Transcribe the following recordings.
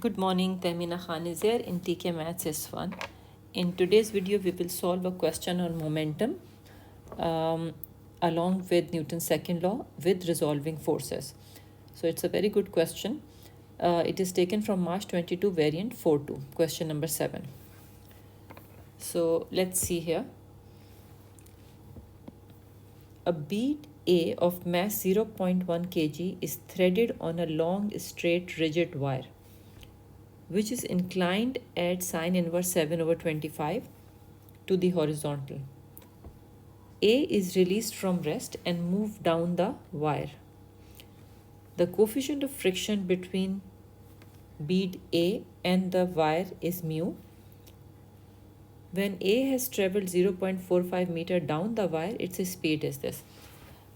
Good morning, Tahmina Khan is here in TKMaths S1. In today's video, we will solve a question on momentum along with Newton's second law with resolving forces. So it's a very good question. It is taken from March 22 variant 4.2, question number 7. So let's see here. A bead A of mass 0.1 kg is threaded on a long, straight, rigid wire, which is inclined at sine inverse 7/25 to the horizontal. A is released from rest and moved down the wire. The coefficient of friction between bead A and the wire is mu. When A has traveled 0.45 meter down the wire, its speed is this.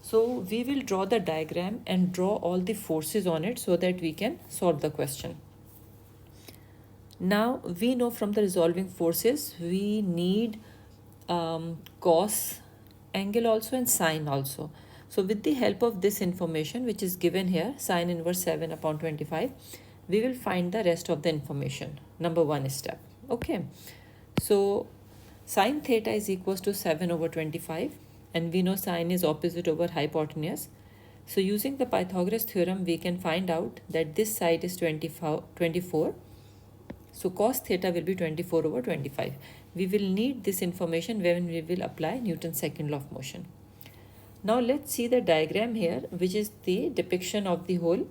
So we will draw the diagram and draw all the forces on it so that we can solve the question. Now we know from the resolving forces we need cos angle also and sine also. So with the help of this information which is given here, sine inverse 7/25, we will find the rest of the information. Number one step. Okay. So sine theta is equals to 7/25 and we know sine is opposite over hypotenuse. So using the Pythagoras theorem, we can find out that this side is 24. So cos theta will be 24/25. We will need this information when we will apply Newton's second law of motion. Now let's see the diagram here, which is the depiction of the whole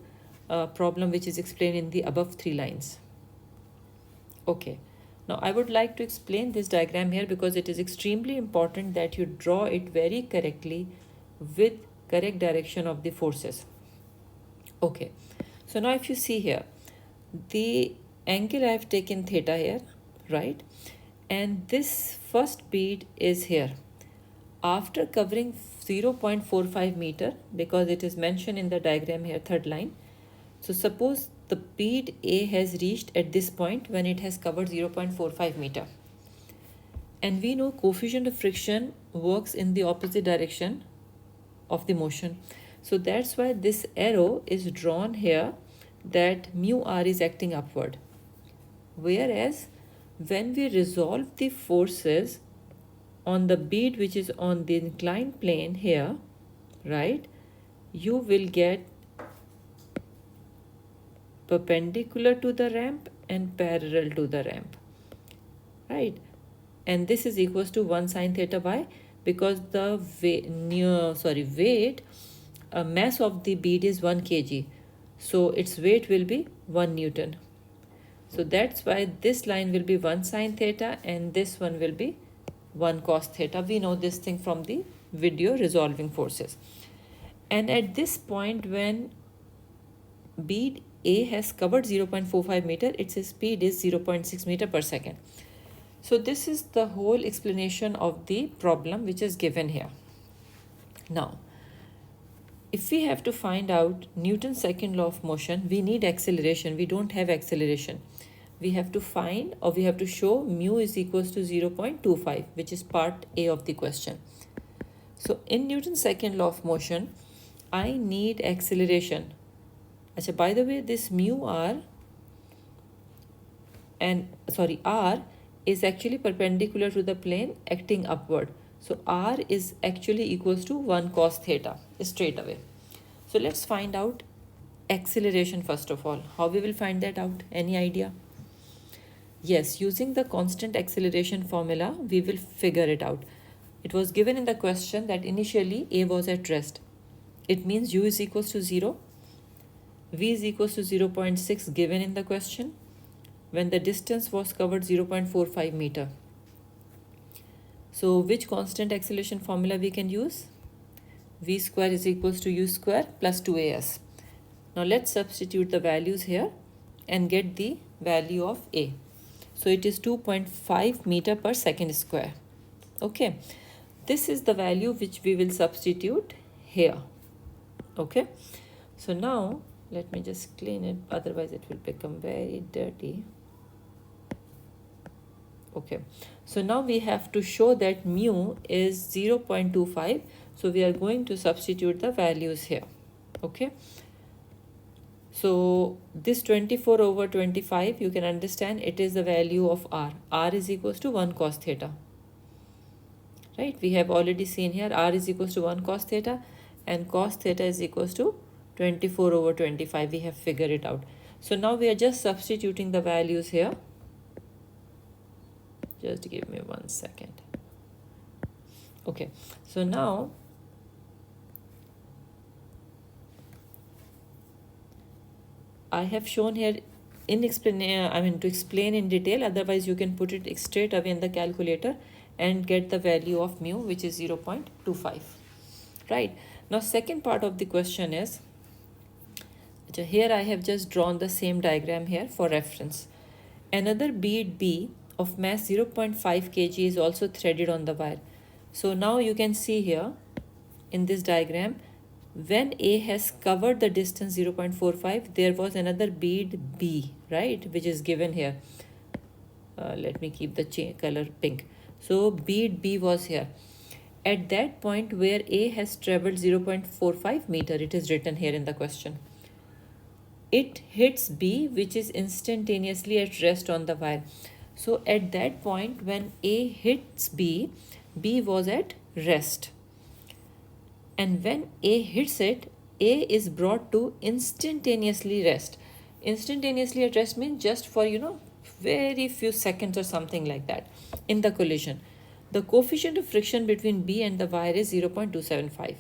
problem which is explained in the above 3 lines. Okay. Now I would like to explain this diagram here because it is extremely important that you draw it very correctly with correct direction of the forces. Okay. So now if you see here, the angle I have taken theta here, right? And this first bead is here. After covering 0.45 meter, because it is mentioned in the diagram here, third line. So suppose the bead A has reached at this point when it has covered 0.45 meter. And we know coefficient of friction works in the opposite direction of the motion. So that's why this arrow is drawn here that mu r is acting upward. Whereas when we resolve the forces on the bead which is on the inclined plane here, right, you will get perpendicular to the ramp and parallel to the ramp, right? And this is equals to 1 sine theta. Why? Because the mass of the bead is 1 kg. So its weight will be 1 Newton. So that's why this line will be 1 sine theta and this one will be 1 cos theta. We know this thing from the video resolving forces. And at this point when bead A has covered 0.45 meter, its speed is 0.6 meter per second. So this is the whole explanation of the problem which is given here. Now, if we have to find out Newton's second law of motion, we need acceleration. We don't have acceleration. We have to find, or we have to show mu is equals to 0.25, which is part A of the question. So in Newton's second law of motion, I need acceleration. Achha, by the way, this mu r r is actually perpendicular to the plane acting upward. So r is actually equals to 1 cos theta straight away. So let's find out acceleration first of all. How we will find that out? Any idea? Yes, using the constant acceleration formula, we will figure it out. It was given in the question that initially A was at rest. It means u is equals to 0. V is equals to 0.6 given in the question when the distance was covered 0.45 meter. So which constant acceleration formula we can use? V square is equals to u square plus 2as. Now let's substitute the values here and get the value of A. So it is 2.5 meter per second square. Okay. This is the value which we will substitute here. Okay. So now let me just clean it, otherwise it will become very dirty. Okay, so now we have to show that mu is 0.25. So we are going to substitute the values here. Okay, So this 24 over 25, you can understand it is the value of r. R is equals to 1 cos theta. Right? We have already seen here r is equals to 1 cos theta and cos theta is equals to 24 over 25. We have figured it out. So now we are just substituting the values here. Just give me 1 second. Okay, so now I have shown here to explain in detail. Otherwise you can put it straight away in the calculator and get the value of mu, which is 0.25. Right, now second part of the question is, here I have just drawn the same diagram here for reference. Another bead B of mass 0.5 kg is also threaded on the wire. So now you can see here in this diagram, when A has covered the distance 0.45, there was another bead B, right, which is given here. Let me keep the color pink. So bead B was here. At that point where A has traveled 0.45 meter, it is written here in the question. It hits B, which is instantaneously at rest on the wire. So at that point when A hits B, B was at rest. And when A hits it, A is brought to instantaneously rest. Instantaneously at rest means just for, very few seconds or something like that in the collision. The coefficient of friction between B and the wire is 0.275.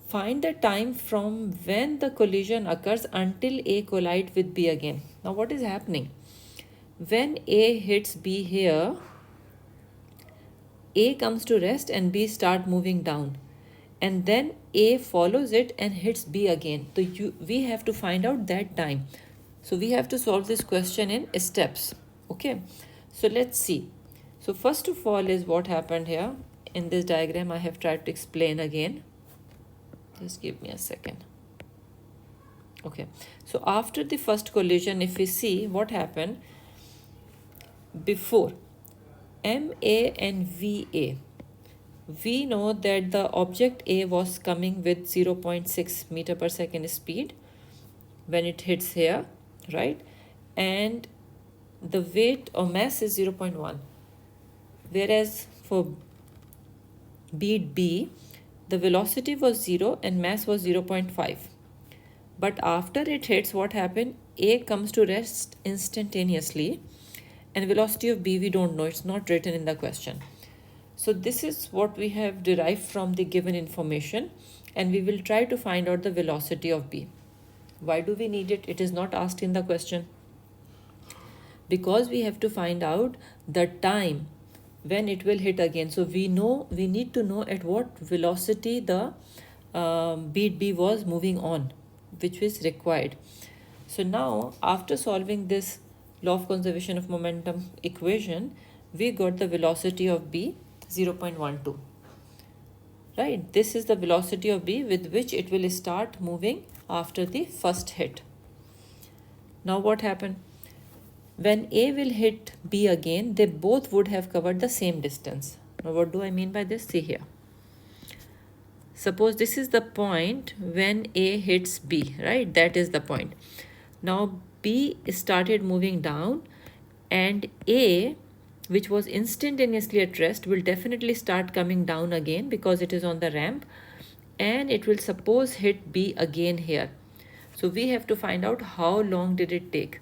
Find the time from when the collision occurs until A collides with B again. Now what is happening? When A hits B here, A comes to rest and B start moving down. And then A follows it and hits B again. So we have to find out that time. So we have to solve this question in steps. Okay, so let's see. So first of all is what happened here. In this diagram I have tried to explain again. Just give me a second. Okay, so after the first collision, if we see what happened before MA and VA, we know that the object A was coming with 0.6 meter per second speed when it hits here, right? And the weight or mass is 0.1. Whereas for bead B, the velocity was 0 and mass was 0.5. But after it hits, what happened? A comes to rest instantaneously and velocity of B we don't know. It's not written in the question. So this is what we have derived from the given information, and we will try to find out the velocity of B. Why do we need it? It is not asked in the question. Because we have to find out the time when it will hit again. So we need to know at what velocity the bead B was moving on, which is required. So now after solving this law of conservation of momentum equation, we got the velocity of B 0.12. Right, this is the velocity of B with which it will start moving after the first hit. Now what happened? When A will hit B again, they both would have covered the same distance. Now what do I mean by this? See here. Suppose this is the point when A hits B, right? That is the point. Now B started moving down and A, which was instantaneously at rest, will definitely start coming down again because it is on the ramp, and it will suppose hit B again here. So we have to find out how long did it take.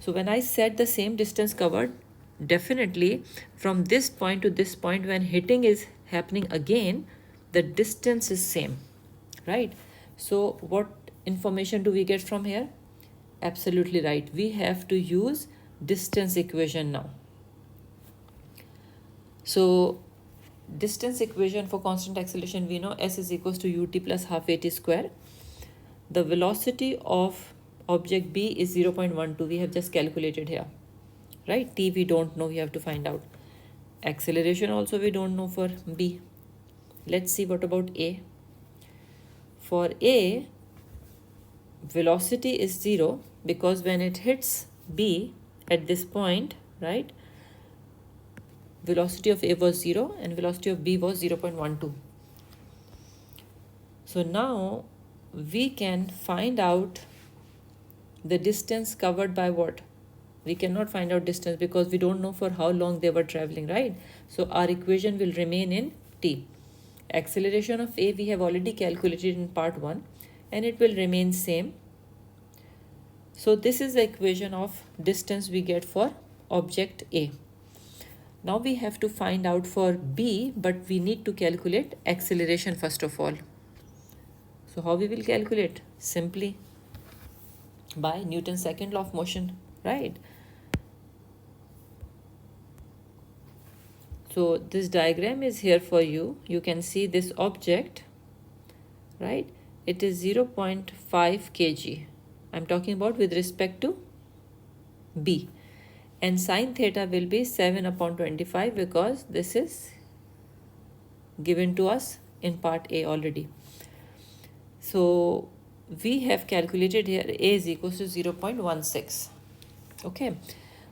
So when I said the same distance covered, definitely from this point to this point when hitting is happening again, the distance is same, right? So what information do we get from here? Absolutely right. We have to use distance equation now. So distance equation for constant acceleration, we know S is equals to ut plus half at square. The velocity of object B is 0.12. We have just calculated here, right? T we don't know, we have to find out. Acceleration also we don't know for B. Let's see what about A. For A, velocity is 0 because when it hits B at this point, right, velocity of A was 0 and velocity of B was 0.12. So now we can find out the distance covered by what? We cannot find out distance because we don't know for how long they were traveling, right? So our equation will remain in t. Acceleration of A we have already calculated in part 1 and it will remain same. So this is the equation of distance we get for object A. Now we have to find out for B, but we need to calculate acceleration first of all. So how we will calculate? Simply by Newton's second law of motion, right? So this diagram is here for you. You can see this object, right? It is 0.5 kg. I'm talking about with respect to B. And sine theta will be 7 upon 25 because this is given to us in part A already. So we have calculated here A is equals to 0.16. Okay.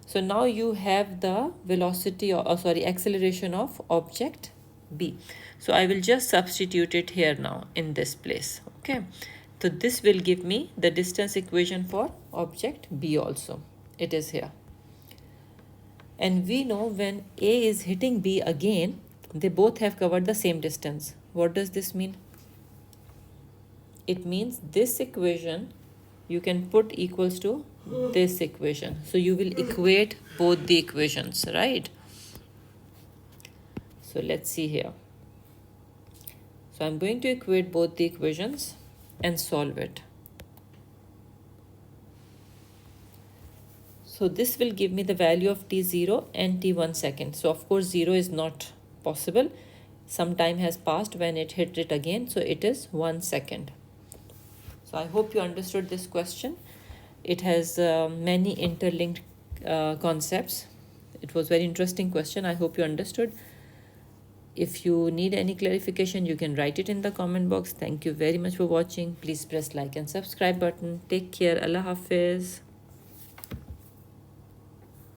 So now you have the velocity or acceleration of object B. So I will just substitute it here now in this place. Okay. So this will give me the distance equation for object B also. It is here. And we know when A is hitting B again, they both have covered the same distance. What does this mean? It means this equation you can put equals to this equation. So you will equate both the equations, right? So let's see here. So I'm going to equate both the equations and solve it. So this will give me the value of t0 and t1 second. So of course 0 is not possible. Some time has passed when it hit it again. So it is 1 second. So I hope you understood this question. It has many interlinked concepts. It was very interesting question. I hope you understood. If you need any clarification, you can write it in the comment box. Thank you very much for watching. Please press like and subscribe button. Take care. Allah Hafiz.